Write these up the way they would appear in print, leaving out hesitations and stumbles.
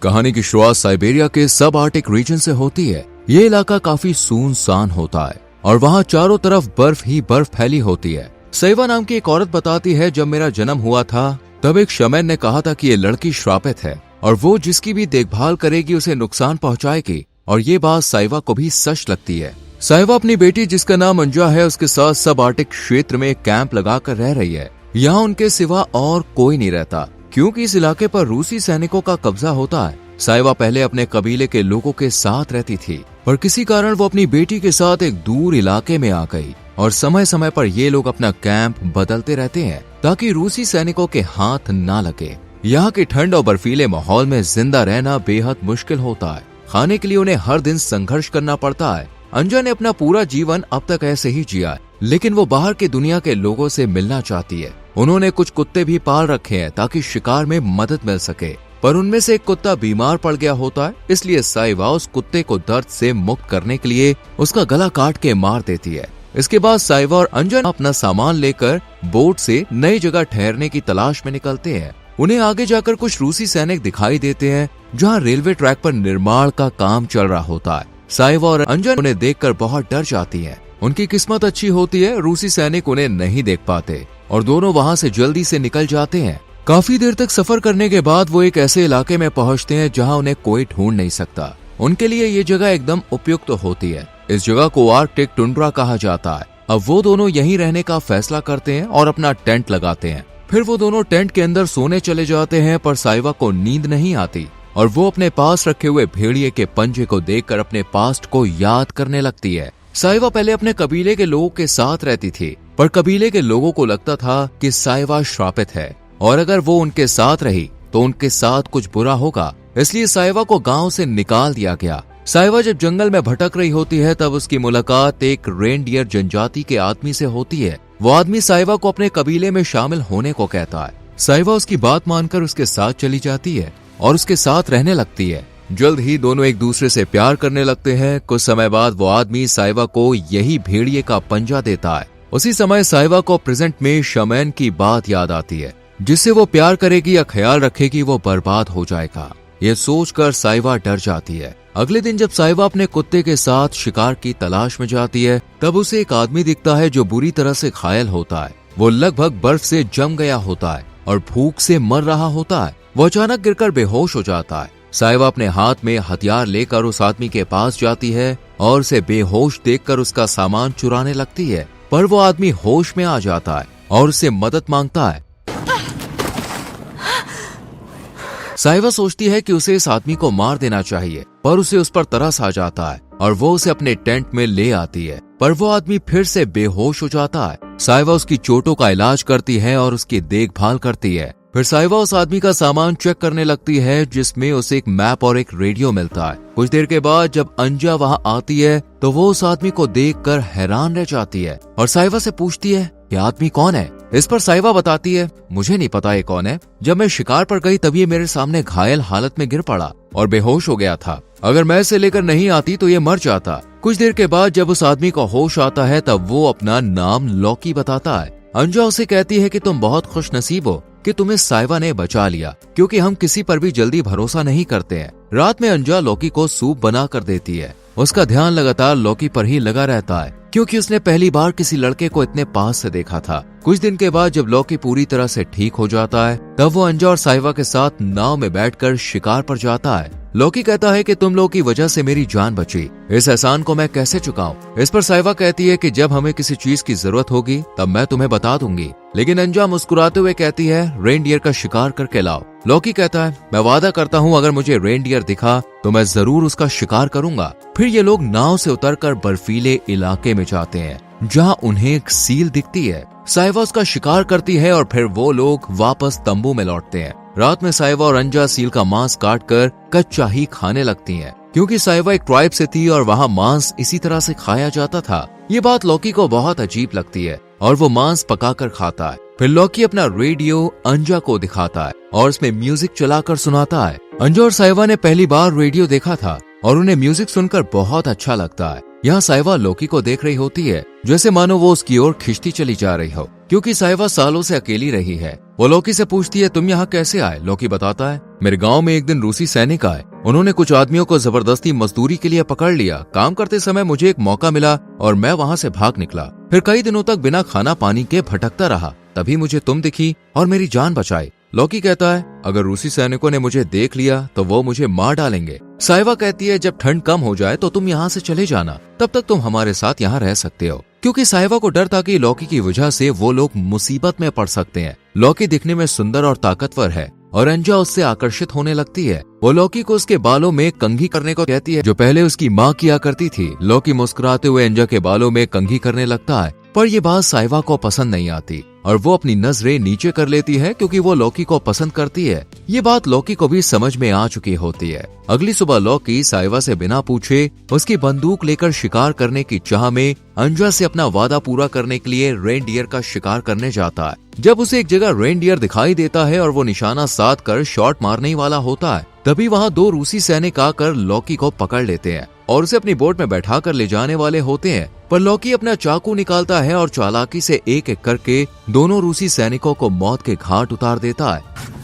कहानी की शुरुआत साइबेरिया के सब आर्टिक रीजन से होती है। ये इलाका काफी सुनसान होता है और वहाँ चारों तरफ बर्फ ही बर्फ फैली होती है। सैवा नाम की एक औरत बताती है, जब मेरा जन्म हुआ था तब एक शमैन ने कहा था कि ये लड़की श्रापित है और वो जिसकी भी देखभाल करेगी उसे नुकसान पहुंचाएगी। और ये बात साइवा को भी सच लगती है। साइवा अपनी बेटी जिसका नाम अंजा है उसके साथ सब आर्टिक क्षेत्र में कैंप लगाकर रह रही है। यहाँ उनके सिवा और कोई नहीं रहता क्योंकि इस इलाके पर रूसी सैनिकों का कब्जा होता है। साइवा पहले अपने कबीले के लोगों के साथ रहती थी, पर किसी कारण वो अपनी बेटी के साथ एक दूर इलाके में आ गई और समय समय पर ये लोग अपना कैंप बदलते रहते हैं ताकि रूसी सैनिकों के हाथ ना लगे। यहाँ के ठंड और बर्फीले माहौल में जिंदा रहना बेहद मुश्किल होता है। खाने के लिए उन्हें हर दिन संघर्ष करना पड़ता है। अंजा ने अपना पूरा जीवन अब तक ऐसे ही जिया है, लेकिन वो बाहर की दुनिया के लोगों से मिलना चाहती है। उन्होंने कुछ कुत्ते भी पाल रखे हैं ताकि शिकार में मदद मिल सके, पर उनमें से एक कुत्ता बीमार पड़ गया होता है। इसलिए साइवा उस कुत्ते को दर्द से मुक्त करने के लिए उसका गला काट के मार देती है। इसके बाद साइवा और अंजन अपना सामान लेकर बोट से नई जगह ठहरने की तलाश में निकलते हैं। उन्हें आगे जाकर कुछ रूसी सैनिक दिखाई देते हैं जहां रेलवे ट्रैक पर निर्माण का काम चल रहा होता है। साइवा और अंजन उन्हें देखकर बहुत डर जाती हैं। उनकी किस्मत अच्छी होती है, रूसी सैनिक उन्हें नहीं देख पाते और दोनों वहां से जल्दी से निकल जाते हैं। काफी देर तक सफर करने के बाद वो एक ऐसे इलाके में पहुंचते हैं जहां उन्हें कोई ढूंढ नहीं सकता। उनके लिए ये जगह एकदम उपयुक्त होती है। इस जगह को आर्कटिक टुंड्रा कहा जाता है। अब वो दोनों यहीं रहने का फैसला करते हैं और अपना टेंट लगाते हैं। फिर वो दोनों टेंट के अंदर सोने चले जाते हैं, पर साइवा को नींद नहीं आती और वो अपने पास रखे हुए भेड़िए के पंजे को देखकर अपने पास्ट को याद करने लगती है। साइवा पहले अपने कबीले के लोगों के साथ रहती थी, पर कबीले के लोगों को लगता था कि साइवा श्रापित है और अगर वो उनके साथ रही तो उनके साथ कुछ बुरा होगा। इसलिए साइवा को गांव से निकाल दिया गया। साइवा जब जंगल में भटक रही होती है तब उसकी मुलाकात एक रेनडियर जनजाति के आदमी से होती है। वो आदमी साइवा को अपने कबीले में शामिल होने को कहता है। साइवा उसकी बात मानकर उसके साथ चली जाती है और उसके साथ रहने लगती है। जल्द ही दोनों एक दूसरे से प्यार करने लगते हैं। कुछ समय बाद वो आदमी साइवा को यही भेड़िए का पंजा देता है। उसी समय साइवा को प्रेजेंट में शमैन की बात याद आती है, जिससे वो प्यार करेगी या ख्याल रखेगी वो बर्बाद हो जाएगा। ये सोचकर साइवा डर जाती है। अगले दिन जब साइवा अपने कुत्ते के साथ शिकार की तलाश में जाती है तब उसे एक आदमी दिखता है जो बुरी तरह से घायल होता है। वो लगभग बर्फ से जम गया होता है और भूख से मर रहा होता है। वो अचानक गिरकर बेहोश हो जाता है। साइवा अपने हाथ में हथियार लेकर उस आदमी के पास जाती है और उसे बेहोश देखकर उसका सामान चुराने लगती है, पर वो आदमी होश में आ जाता है और उससे मदद मांगता है। साइवा सोचती है कि उसे इस आदमी को मार देना चाहिए, पर उसे उस पर तरस आ जाता है और वो उसे अपने टेंट में ले आती है, पर वो आदमी फिर से बेहोश हो जाता है। साइवा उसकी चोटों का इलाज करती है और उसकी देखभाल करती है। फिर साइवा उस आदमी का सामान चेक करने लगती है, जिसमें उसे एक मैप और एक रेडियो मिलता है। कुछ देर के बाद जब अंजा वहां आती है तो वो उस आदमी को देखकर हैरान रह जाती है और साइवा से पूछती है, ये आदमी कौन है? इस पर साइवा बताती है, मुझे नहीं पता ये कौन है। जब मैं शिकार पर गई तब ये मेरे सामने घायल हालत में गिर पड़ा और बेहोश हो गया था। अगर मैं इसे लेकर नहीं आती तो ये मर जाता। कुछ देर के बाद जब उस आदमी को होश आता है तब वो अपना नाम लॉकी बताता है। अंजा उसे कहती है कि तुम बहुत खुशनसीब हो कि तुम्हें साइवा ने बचा लिया, क्योंकि हम किसी पर भी जल्दी भरोसा नहीं करते हैं। रात में अंजा लॉकी को सूप बना कर देती है। उसका ध्यान लगातार लॉकी पर ही लगा रहता है, क्योंकि उसने पहली बार किसी लड़के को इतने पास से देखा था। कुछ दिन के बाद जब लॉकी पूरी तरह से ठीक हो जाता है तब वो अंजा और साइवा के साथ नाव में बैठकर शिकार पर जाता है। लॉकी कहता है कि तुम लोगों की वजह से मेरी जान बची, इस एहसान को मैं कैसे चुकाऊं? इस पर साइवा कहती है कि जब हमें किसी चीज की जरूरत होगी तब मैं तुम्हें बता दूंगी। लेकिन अंजा मुस्कुराते हुए कहती है, रेनडियर का शिकार करके लाओ। लॉकी कहता है, मैं वादा करता हूँ अगर मुझे रेनडियर दिखा तो मैं जरूर उसका शिकार करूंगा। फिर ये लोग नाव से उतरकर बर्फीले इलाके में जाते हैं जहाँ उन्हें एक सील दिखती है। साइवा उसका शिकार करती है और फिर वो लोग वापस तंबू में लौटते हैं। रात में साइवा और अंजा सील का मांस काटकर कच्चा ही खाने लगती हैं, क्योंकि साइवा एक ट्राइब से थी और वहाँ मांस इसी तरह से खाया जाता था। ये बात लॉकी को बहुत अजीब लगती है और वो मांस पकाकर खाता है। फिर लॉकी अपना रेडियो अंजा को दिखाता है और उसमें म्यूजिक चलाकर सुनाता है। अंजा और साइवा ने पहली बार रेडियो देखा था और उन्हें म्यूजिक सुनकर बहुत अच्छा लगता है। यहाँ साइवा लौकी को देख रही होती है, जैसे मानो वो उसकी ओर खिंचती चली जा रही हो, क्योंकि साइवा सालों से अकेली रही है। वो लौकी से पूछती है, तुम यहाँ कैसे आए? लौकी बताता है, मेरे गांव में एक दिन रूसी सैनिक आए। उन्होंने कुछ आदमियों को जबरदस्ती मजदूरी के लिए पकड़ लिया। काम करते समय मुझे एक मौका मिला और मैं वहाँ से भाग निकला। फिर कई दिनों तक बिना खाना पानी के भटकता रहा। तभी मुझे तुम दिखी और मेरी जान बचाई। लौकी कहता है, अगर रूसी सैनिकों ने मुझे देख लिया तो वो मुझे मार डालेंगे। साइवा कहती है, जब ठंड कम हो जाए तो तुम यहाँ से चले जाना, तब तक तुम हमारे साथ यहाँ रह सकते हो। क्योंकि साइवा को डर था कि लौकी की वजह से वो लोग मुसीबत में पड़ सकते हैं। लौकी दिखने में सुंदर और ताकतवर है और अंजा उससे आकर्षित होने लगती है। वो लौकी को उसके बालों में कंघी करने को कहती है, जो पहले उसकी माँ किया करती थी। लौकी मुस्कुराते हुए अंजा के बालों में कंघी करने लगता है, पर ये बात साइवा को पसंद नहीं आती और वो अपनी नजरें नीचे कर लेती है, क्योंकि वो लौकी को पसंद करती है। ये बात लौकी को भी समझ में आ चुकी होती है। अगली सुबह लौकी साइवा से बिना पूछे उसकी बंदूक लेकर शिकार करने की चाह में अंजा से अपना वादा पूरा करने के लिए रेनडियर का शिकार करने जाता है। जब उसे एक जगह रेनडियर दिखाई देता है और वो निशाना साध कर शॉट मारने वाला होता है, तभी वहाँ 2 रूसी सैनिक आकर लौकी को पकड़ लेते हैं और उसे अपनी बोट में बैठा कर ले जाने वाले होते हैं। पर लौकी अपना चाकू निकालता है और चालाकी से एक एक करके दोनों रूसी सैनिकों को मौत के घाट उतार देता है।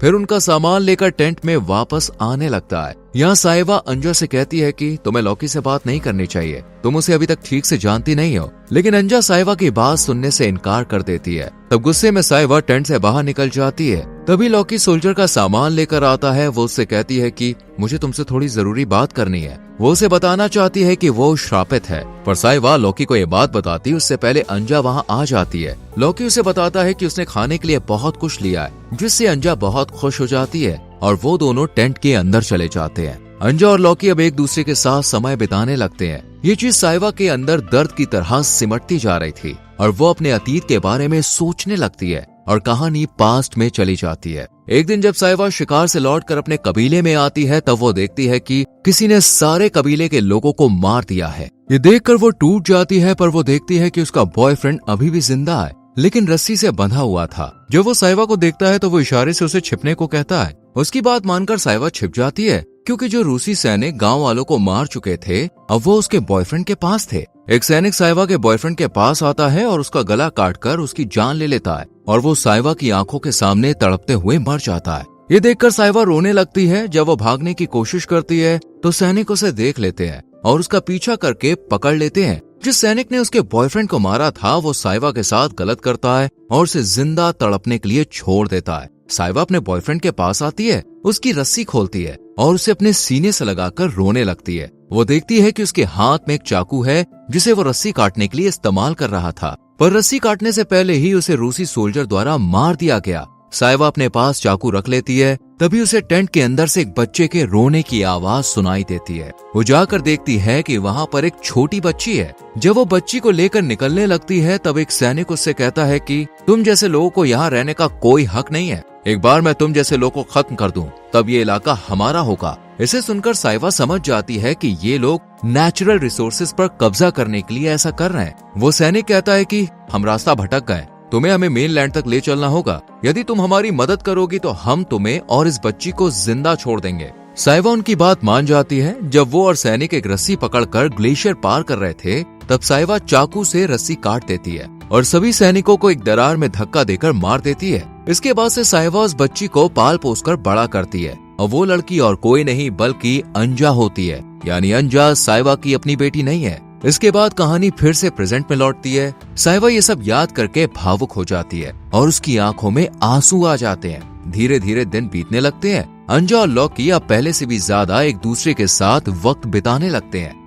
फिर उनका सामान लेकर टेंट में वापस आने लगता है। यहाँ साइवा अंजा से कहती है कि तुम्हें लौकी से बात नहीं करनी चाहिए, तुम उसे अभी तक ठीक से जानती नहीं हो। लेकिन अंजा साइवा की बात सुनने से इनकार कर देती है। तब गुस्से में साइवा टेंट से बाहर निकल जाती है। तभी लौकी सोल्जर का सामान लेकर आता है। वो उससे कहती है कि मुझे तुमसे थोड़ी जरूरी बात करनी है। वो उसे बताना चाहती है कि वो श्रापित है, पर साइवा लौकी को ये बात बताती उससे पहले अंजा वहाँ आ जाती है। लौकी उसे बताता है कि उसने खाने के लिए बहुत कुछ लिया है, जिससे अंजा बहुत खुश हो जाती है और वो दोनों टेंट के अंदर चले जाते हैं। अंजा और लौकी अब एक दूसरे के साथ समय बिताने लगते हैं। ये चीज साइवा के अंदर दर्द की तरह सिमटती जा रही थी और वो अपने अतीत के बारे में सोचने लगती है और कहानी पास्ट में चली जाती है। एक दिन जब साइवा शिकार से लौटकर अपने कबीले में आती है, तब वो देखती है कि किसी ने सारे कबीले के लोगों को मार दिया है। ये देखकर वो टूट जाती है, पर वो देखती है कि उसका बॉयफ्रेंड अभी भी जिंदा है, लेकिन रस्सी से बंधा हुआ था। जब वो साइवा को देखता है तो वो इशारे से उसे छिपने को कहता है। उसकी बात मानकर साइवा छिप जाती है, क्योंकि जो रूसी सैनिक गांव वालों को मार चुके थे, अब वो उसके बॉयफ्रेंड के पास थे। एक सैनिक साइवा के बॉयफ्रेंड के पास आता है और उसका गला काटकर उसकी जान ले लेता है और वो साइवा की आंखों के सामने तड़पते हुए मर जाता है। ये देखकर साइवा रोने लगती है। जब वो भागने की कोशिश करती है तो सैनिक उसे देख लेते हैं और उसका पीछा करके पकड़ लेते हैं। जिस सैनिक ने उसके बॉयफ्रेंड को मारा था, वो साइवा के साथ गलत करता है और उसे जिंदा तड़पने के लिए छोड़ देता है। साइवा अपने बॉयफ्रेंड के पास आती है, उसकी रस्सी खोलती है और उसे अपने सीने से लगाकर रोने लगती है। वो देखती है कि उसके हाथ में एक चाकू है, जिसे वो रस्सी काटने के लिए इस्तेमाल कर रहा था, पर रस्सी काटने से पहले ही उसे रूसी सोल्जर द्वारा मार दिया गया। साइवा अपने पास चाकू रख लेती है। तभी उसे टेंट के अंदर से एक बच्चे के रोने की आवाज सुनाई देती है। वो जाकर देखती है कि वहाँ पर एक छोटी बच्ची है। जब वो बच्ची को लेकर निकलने लगती है, तब एक सैनिक उससे कहता है कि तुम जैसे लोगों को यहाँ रहने का कोई हक नहीं है। एक बार मैं तुम जैसे लोगों को खत्म कर दूं, तब ये इलाका हमारा होगा। इसे सुनकर साइवा समझ जाती है कि ये लोग नेचुरल रिसोर्सेज पर कब्जा करने के लिए ऐसा कर रहे हैं। वो सैनिक कहता है कि हम रास्ता भटक गए, तुम्हें हमें मेन लैंड तक ले चलना होगा। यदि तुम हमारी मदद करोगी तो हम तुम्हें और इस बच्ची को जिंदा छोड़ देंगे। साइवा उनकी बात मान जाती है। जब वो और सैनिक एक रस्सी पकड़कर ग्लेशियर पार कर रहे थे, तब साइवा चाकू से रस्सी काट देती है और सभी सैनिकों को एक दरार में धक्का देकर मार देती है। इसके बाद से साइवा उस बच्ची को पाल पोस कर बड़ा करती है और वो लड़की और कोई नहीं बल्कि अंजा होती है। यानी अंजा साइवा की अपनी बेटी नहीं है। इसके बाद कहानी फिर से प्रेजेंट में लौटती है। साइवा ये सब याद करके भावुक हो जाती है और उसकी आंखों में आंसू आ जाते हैं। धीरे धीरे दिन बीतने लगते हैं। अंजा और लौकी अब पहले से भी ज्यादा एक दूसरे के साथ वक्त बिताने लगते हैं।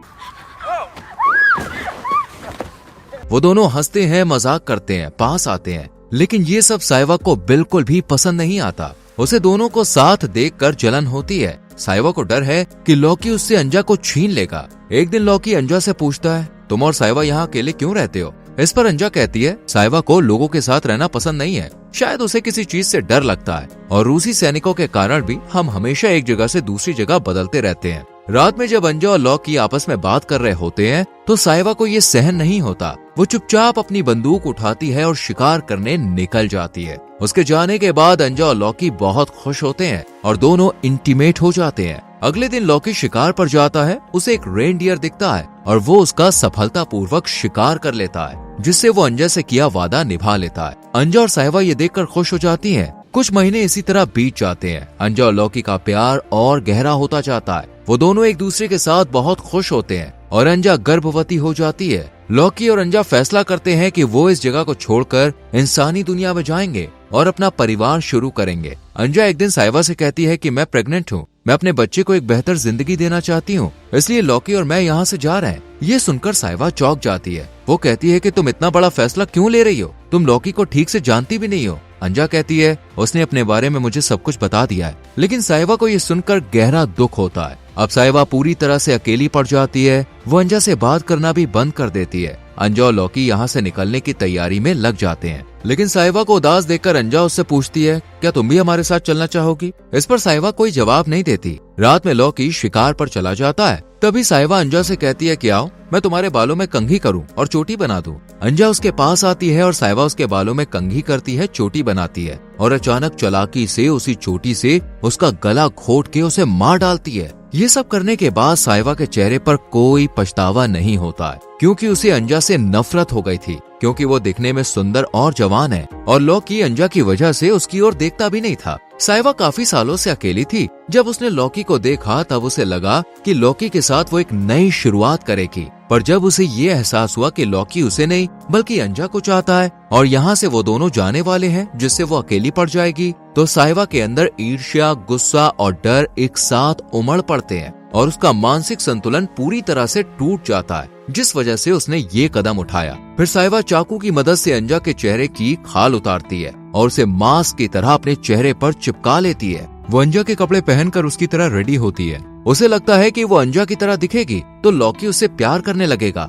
वो दोनों हंसते हैं, मजाक करते हैं, पास आते हैं, लेकिन ये सब साइवा को बिल्कुल भी पसंद नहीं आता। उसे दोनों को साथ देखकर जलन होती है। साइवा को डर है कि लौकी उससे अंजा को छीन लेगा। एक दिन लौकी अंजा से पूछता है, तुम और साइवा यहाँ अकेले क्यों रहते हो? इस पर अंजा कहती है, साइवा को लोगों के साथ रहना पसंद नहीं है, शायद उसे किसी चीज से डर लगता है और रूसी सैनिकों के कारण भी हम हमेशा एक जगह से दूसरी जगह बदलते रहते हैं। रात में जब अंजा और लौकी आपस में बात कर रहे होते हैं तो साइवा को ये सहन नहीं होता। वो चुपचाप अपनी बंदूक उठाती है और शिकार करने निकल जाती है। उसके जाने के बाद अंजा और लौकी बहुत खुश होते हैं और दोनों इंटीमेट हो जाते हैं। अगले दिन लॉकी शिकार पर जाता है। उसे एक रेनडियर दिखता है और वो उसका सफलतापूर्वक शिकार कर लेता है, जिससे वो अंजा से किया वादा निभा लेता है। अंजा और साहिबा ये देखकर खुश हो जाती हैं। कुछ महीने इसी तरह बीत जाते हैं। अंजा और लॉकी का प्यार और गहरा होता जाता है। वो दोनों एक दूसरे के साथ बहुत खुश होते हैं और अंजा गर्भवती हो जाती है। लॉकी और अंजा फैसला करते हैं कि वो इस जगह को छोड़कर इंसानी दुनिया में जाएंगे और अपना परिवार शुरू करेंगे। अंजा एक दिन साहिबा से कहती है कि मैं प्रेग्नेंट हूँ, मैं अपने बच्चे को एक बेहतर जिंदगी देना चाहती हूँ, इसलिए लॉकी और मैं यहाँ से जा रहे हैं। ये सुनकर साहिबा चौंक जाती है। वो कहती है कि तुम इतना बड़ा फैसला क्यों ले रही हो? तुम लॉकी को ठीक से जानती भी नहीं हो। अंजा कहती है उसने अपने बारे में मुझे सब कुछ बता दिया है। लेकिन साहिबा को ये सुनकर गहरा दुख होता है। अब साहिबा पूरी तरह से अकेली पड़ जाती है। वो अंजा से बात करना भी बंद कर देती है। अंजा और लॉकी यहाँ से निकलने की तैयारी में लग जाते हैं। लेकिन साहिबा को उदास देखकर अंजा उससे पूछती है, क्या तुम भी हमारे साथ चलना चाहोगी? इस पर साहिबा कोई जवाब नहीं देती। रात में लॉकी शिकार पर चला जाता है। तभी साहिबा अंजा से कहती है कि आओ मैं तुम्हारे बालों में कंघी करूं और चोटी बना दूं। अंजा उसके पास आती है और साहिबा उसके बालों में कंघी करती है, चोटी बनाती है और अचानक चालाकी से उसी चोटी से उसका गला घोट के उसे मार डालती है। ये सब करने के बाद साहिबा के चेहरे पर कोई पछतावा नहीं होता है, क्योंकि उसे अंजा से नफरत हो गई थी, क्योंकि वो दिखने में सुंदर और जवान है और लॉकी अंजा की वजह से उसकी ओर देखता भी नहीं था। साहिबा काफी सालों से अकेली थी। जब उसने लॉकी को देखा तब उसे लगा कि लॉकी के साथ वो एक नई शुरुआत करेगी, पर जब उसे ये एहसास हुआ कि लॉकी उसे नहीं बल्कि अंजा को चाहता है और यहाँ से वो दोनों जाने वाले हैं जिससे वो अकेली पड़ जाएगी, तो साहिबा के अंदर ईर्ष्या, गुस्सा और डर एक साथ उमड़ पड़ते हैं और उसका मानसिक संतुलन पूरी तरह से टूट जाता है, जिस वजह से उसने ये कदम उठाया। फिर साहिबा चाकू की मदद से अंजा के चेहरे की खाल उतारती है और उसे मास्क की तरह अपने चेहरे पर चिपका लेती है। वो अंजा के कपड़े पहनकर उसकी तरह रेडी होती है। उसे लगता है कि वो अंजा की तरह दिखेगी तो लॉकी उससे प्यार करने लगेगा।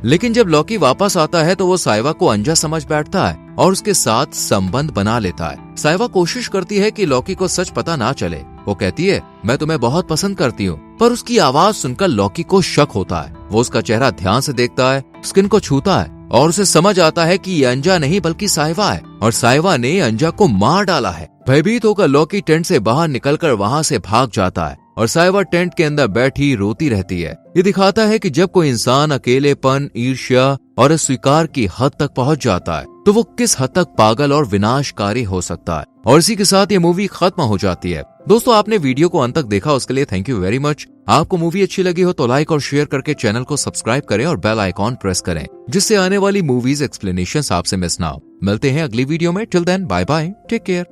लेकिन जब लॉकी वापस आता है तो वो साहिबा को अंजा समझ बैठता है और उसके साथ संबंध बना लेता है। साहिबा कोशिश करती है कि लॉकी को सच पता ना चले। वो कहती है मैं तुम्हें बहुत पसंद करती हूँ, पर उसकी आवाज सुनकर लॉकी को शक होता है। वो उसका चेहरा ध्यान से देखता है, स्किन को छूता है और उसे समझ आता है कि ये अंजा नहीं बल्कि साहिबा है और साहिबा ने अंजा को मार डाला है। भयभीत होकर लॉकी टेंट से बाहर निकलकर वहाँ से भाग जाता है और साहिबा टेंट के अंदर बैठी रोती रहती है। ये दिखाता है कि जब कोई इंसान अकेलेपन, ईर्ष्या और अस्वीकार की हद तक पहुंच जाता है तो वो किस हद तक पागल और विनाशकारी हो सकता है। और इसी के साथ ये मूवी खत्म हो जाती है। दोस्तों, आपने वीडियो को अंत तक देखा, उसके लिए थैंक यू वेरी मच। आपको मूवी अच्छी लगी हो तो लाइक और शेयर करके चैनल को सब्सक्राइब करें और बेल आइकॉन प्रेस करें, जिससे आने वाली मूवीज एक्सप्लेनेशंस आपसे मिस ना हो। मिलते हैं अगली वीडियो में। Till then bye bye, take care.